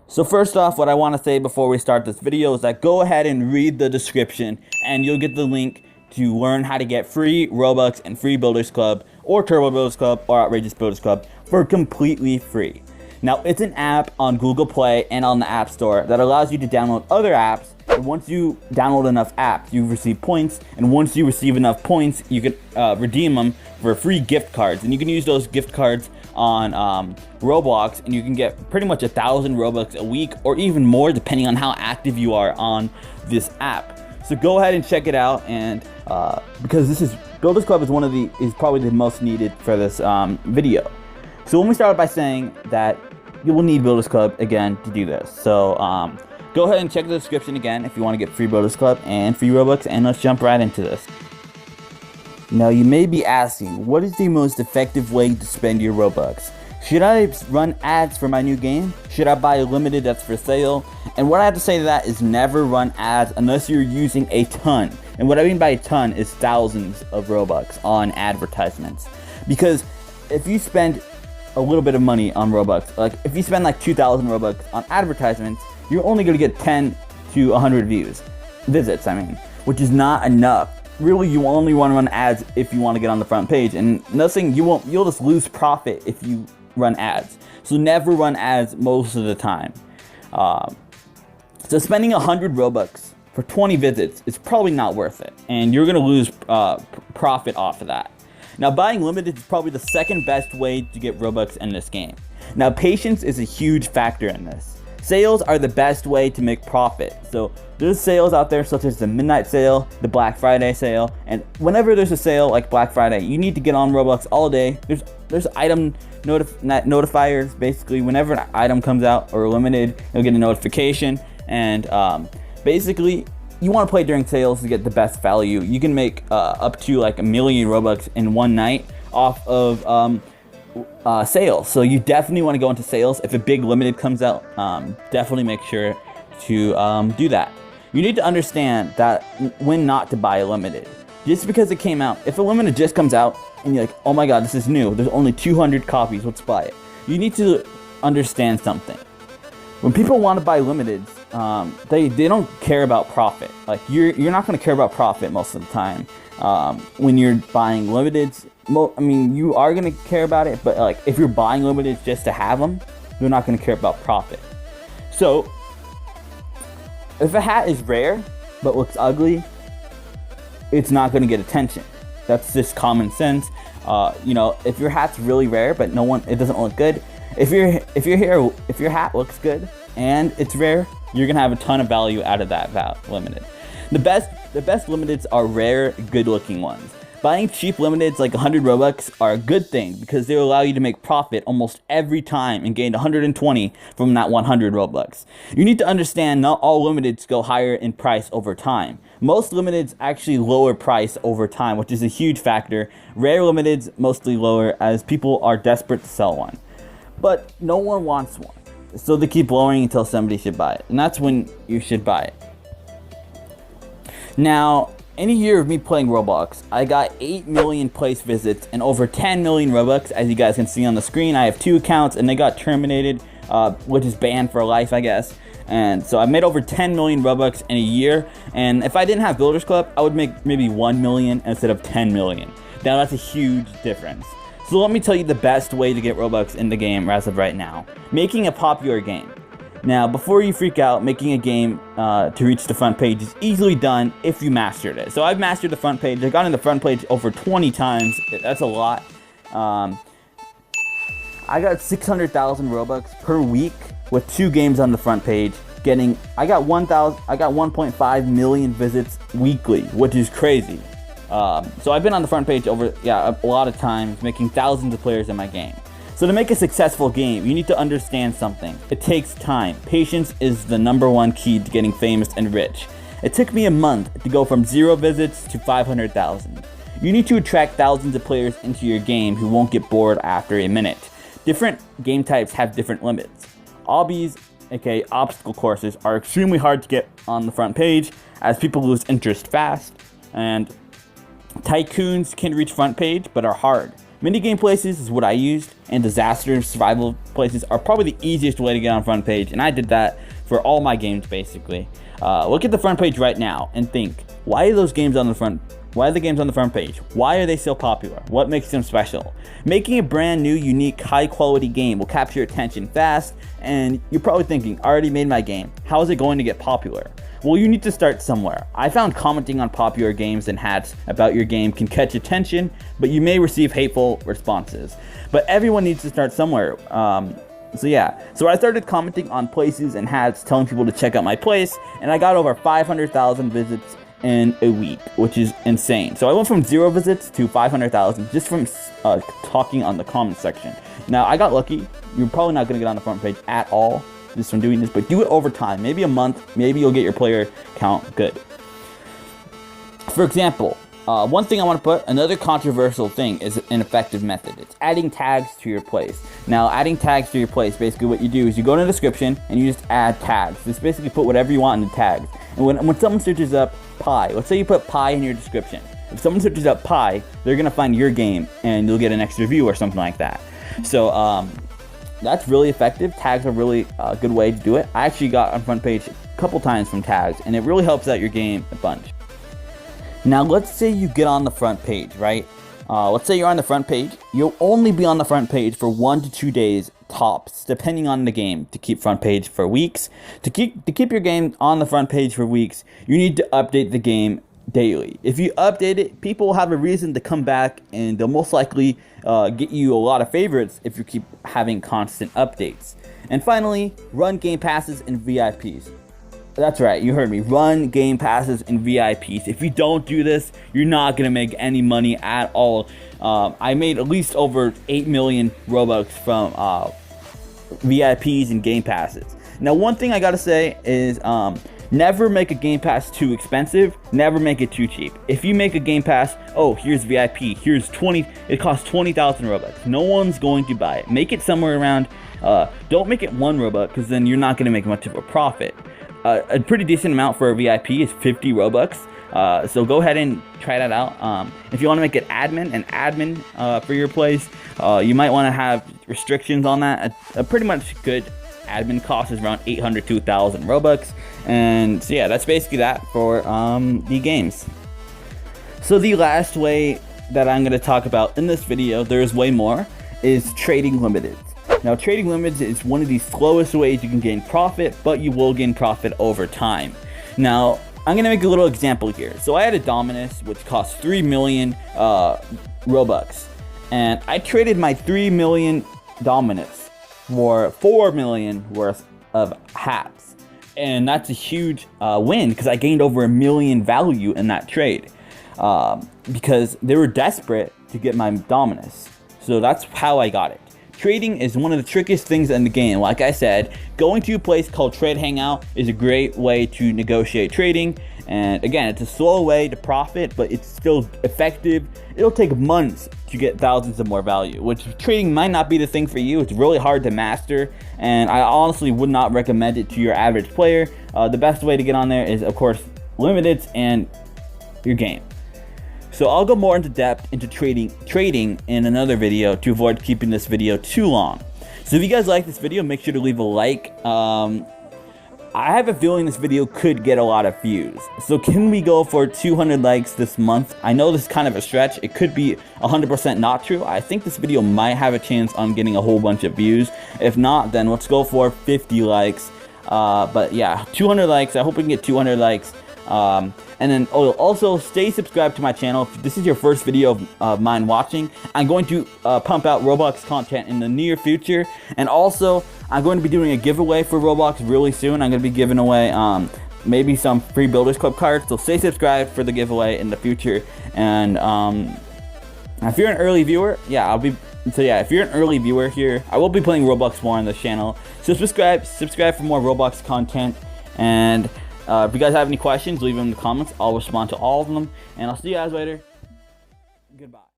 So first off, what I want to say before we start this video is that go ahead and read the description and you'll get the link to learn how to get free Robux and free Builders Club or Turbo Builders Club or Outrageous Builders Club for completely free. Now, it's an app on Google Play and on the App Store that allows you to download other apps. And once you download enough apps, you receive points. And once you receive enough points, you can redeem them for free gift cards. And you can use those gift cards on Roblox, and you can get pretty much 1,000 Robux a week or even more depending on how active you are on this app. So go ahead and check it out, and because Builders Club is probably the most needed for this video. So let me start by saying that you will need Builders Club again to do this. So go ahead and check the description again if you want to get free Builders Club and free Robux, and let's jump right into this. Now you may be asking, what is the most effective way to spend your Robux? Should I run ads for my new game? Should I buy a limited that's for sale? And what I have to say to that is never run ads unless you're using a ton. And what I mean by a ton is thousands of Robux on advertisements. Because if you spend a little bit of money on Robux, like if you spend like 2,000 Robux on advertisements, you're only going to get 10 to 100 visits, which is not enough. Really, you only want to run ads if you want to get on the front page, and you'll just lose profit if you run ads. So never run ads most of the time. So spending 100 Robux for 20 visits is probably not worth it, and you're going to lose profit off of that. Now, buying limited is probably the second best way to get Robux in this game. Now, patience is a huge factor in this. Sales are the best way to make profit. So there's sales out there such as the midnight sale, the Black Friday sale, and whenever there's a sale like Black Friday, you need to get on Roblox all day. There's item notifiers. Basically, whenever an item comes out or limited, you'll get a notification, and basically you want to play during sales to get the best value. You can make up to like 1 million Robux in one night off of sales. So you definitely want to go into sales. If a big limited comes out, definitely make sure to do that. You need to understand that when not to buy a limited. Just because it came out, if a limited just comes out and you're like, oh my god, this is new, there's only 200 copies, let's buy it. You need to understand something. When people want to buy limiteds, they don't care about profit. Like you're not going to care about profit most of the time. When you're buying limiteds, you are going to care about it, but like if you're buying limiteds just to have them, you're not going to care about profit. So if a hat is rare but looks ugly, it's not going to get attention. That's just common sense. If your hat's really rare but it doesn't look good, if your hat looks good and it's rare, you're gonna have a ton of value out of that limited. The best limiteds are rare, good-looking ones. Buying cheap limiteds like 100 Robux are a good thing because they allow you to make profit almost every time and gain 120 from that 100 Robux. You need to understand not all limiteds go higher in price over time. Most limiteds actually lower price over time, which is a huge factor. Rare limiteds mostly lower as people are desperate to sell one. But no one wants one, so they keep lowering until somebody should buy it, and that's when you should buy it. Now, in a year of me playing Roblox, I got 8 million place visits and over 10 million Robux. As you guys can see on the screen, I have 2 accounts and they got terminated, which is banned for life, I guess. And so I made over 10 million Robux in a year, and if I didn't have Builders Club, I would make maybe 1 million instead of 10 million. Now that's a huge difference. So let me tell you the best way to get Robux in the game as of right now. Making a popular game. Now, before you freak out, making a game to reach the front page is easily done if you mastered it. So I've mastered the front page. I got in the front page over 20 times. That's a lot. I got 600,000 Robux per week with 2 games on the front page. I got 1.5 million visits weekly, which is crazy. So I've been on the front page a lot of times, making thousands of players in my game. So to make a successful game, you need to understand something. It takes time. Patience is the #1 key to getting famous and rich. It took me a month to go from 0 visits to 500,000. You need to attract thousands of players into your game who won't get bored after a minute. Different game types have different limits. Obbies, aka obstacle courses, are extremely hard to get on the front page as people lose interest fast, and tycoons can reach front page but are hard. Minigame places is what I used, and disaster survival places are probably the easiest way to get on front page, and I did that for all my games basically. Look at the front page right now and think, why are those games on the front? Why are the games on the front page? Why are they so popular? What makes them special? Making a brand new, unique, high quality game will capture your attention fast, and you're probably thinking, I already made my game. How is it going to get popular? Well, you need to start somewhere. I found commenting on popular games and hats about your game can catch attention, but you may receive hateful responses. But everyone needs to start somewhere. So I started commenting on places and hats, telling people to check out my place, and I got over 500,000 visits in a week, which is insane. So I went from 0 visits to 500,000 just from talking on the comment section. Now, I got lucky. You're probably not going to get on the front page at all just from doing this, but do it over time. Maybe a month, maybe you'll get your player count good. For example, one thing I want to put, another controversial thing is an effective method. It's adding tags to your place. Now, adding tags to your place, basically what you do is you go in the description and you just add tags. Just basically put whatever you want in the tags. And when someone searches up pie, let's say you put pie in your description. If someone searches up pie, they're going to find your game and you'll get an extra view or something like that. So that's really effective. Tags are really a good way to do it. I actually got on front page a couple times from tags, and it really helps out your game a bunch. Now, let's say you get on the front page, right? Let's say you're on the front page. You'll only be on the front page for 1 to 2 days tops, depending on the game, to keep front page for weeks. To keep your game on the front page for weeks, you need to update the game daily. If you update it, people will have a reason to come back, and they'll most likely get you a lot of favorites if you keep having constant updates. And finally, run game passes and VIPs. That's right, you heard me. Run game passes and VIPs. If you don't do this, you're not going to make any money at all. I made at least over 8 million Robux from VIPs and game passes. Now, one thing I got to say is never make a game pass too expensive. Never make it too cheap. If you make a game pass, oh, here's VIP, here's 20, it costs 20,000 Robux. No one's going to buy it. Make it somewhere around, don't make it 1 Robux, because then you're not going to make much of a profit. A pretty decent amount for a VIP is 50 Robux. So go ahead and try that out. If you want to make it admin for your place, you might want to have restrictions on that. A pretty much good admin cost is around 800 to 1,000 Robux. And so yeah, that's basically that for the games. So the last way that I'm going to talk about in this video, there's way more, is trading limited. Now, trading limits is one of the slowest ways you can gain profit, but you will gain profit over time. Now, I'm going to make a little example here. So I had a Dominus, which cost 3 million Robux. And I traded my 3 million Dominus for 4 million worth of hats. And that's a huge win, because I gained over 1 million value in that trade. Because they were desperate to get my Dominus. So that's how I got it. Trading is one of the trickiest things in the game. Like I said, going to a place called Trade Hangout is a great way to negotiate trading. And again, it's a slow way to profit, but it's still effective. It'll take months to get thousands of more value, which trading might not be the thing for you. It's really hard to master, and I honestly would not recommend it to your average player. The best way to get on there is, of course, limited and your game. So I'll go more into depth into trading in another video to avoid keeping this video too long. So if you guys like this video, make sure to leave a like. I have a feeling this video could get a lot of views. So can we go for 200 likes this month? I know this is kind of a stretch. It could be 100% not true. I think this video might have a chance on getting a whole bunch of views. If not, then let's go for 50 likes. But yeah, 200 likes. I hope we can get 200 likes. And then also stay subscribed to my channel. If this is your first video of mine watching, I'm going to pump out Roblox content in the near future. And also, I'm going to be doing a giveaway for Roblox really soon. I'm going to be giving away maybe some free Builders Club cards. So stay subscribed for the giveaway in the future. And if you're an early viewer, if you're an early viewer here, I will be playing Roblox more on this channel. So subscribe for more Roblox content. And if you guys have any questions, leave them in the comments. I'll respond to all of them. And I'll see you guys later. Goodbye.